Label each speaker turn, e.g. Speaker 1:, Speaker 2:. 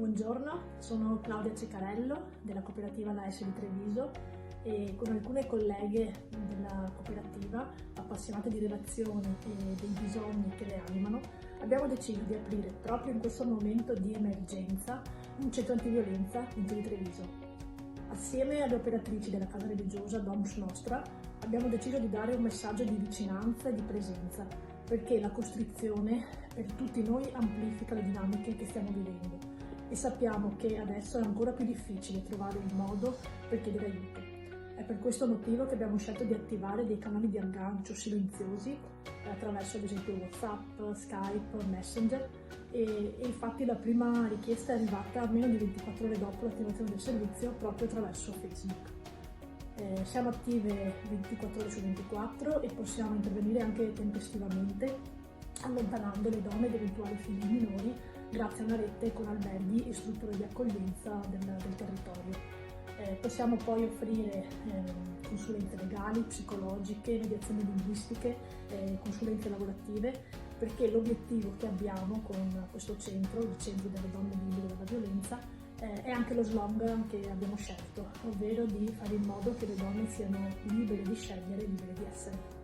Speaker 1: Buongiorno, sono Claudia Ceccarello della cooperativa l'AS di Treviso e con alcune colleghe della cooperativa, appassionate di relazioni e dei bisogni che le animano, abbiamo deciso di aprire proprio in questo momento di emergenza un centro antiviolenza in di Treviso. Assieme alle operatrici della casa religiosa Domus Nostra abbiamo deciso di dare un messaggio di vicinanza e di presenza, perché la costrizione per tutti noi amplifica le dinamiche che stiamo vivendo e sappiamo che adesso è ancora più difficile trovare il modo per chiedere aiuto. È per questo motivo che abbiamo scelto di attivare dei canali di aggancio silenziosi attraverso ad esempio WhatsApp, Skype, Messenger e infatti la prima richiesta è arrivata meno di 24 ore dopo l'attivazione del servizio proprio attraverso Facebook. Siamo attive 24 ore su 24 e possiamo intervenire anche tempestivamente, allontanando le donne ed eventuali figli minori grazie a una rete con alberghi e strutture di accoglienza del territorio. Possiamo poi offrire consulenze legali, psicologiche, mediazioni linguistiche, consulenze lavorative, perché l'obiettivo che abbiamo con questo centro, il Centro delle Donne Libere dalla Violenza, è anche lo slogan che abbiamo scelto, ovvero di fare in modo che le donne siano libere di scegliere e libere di essere.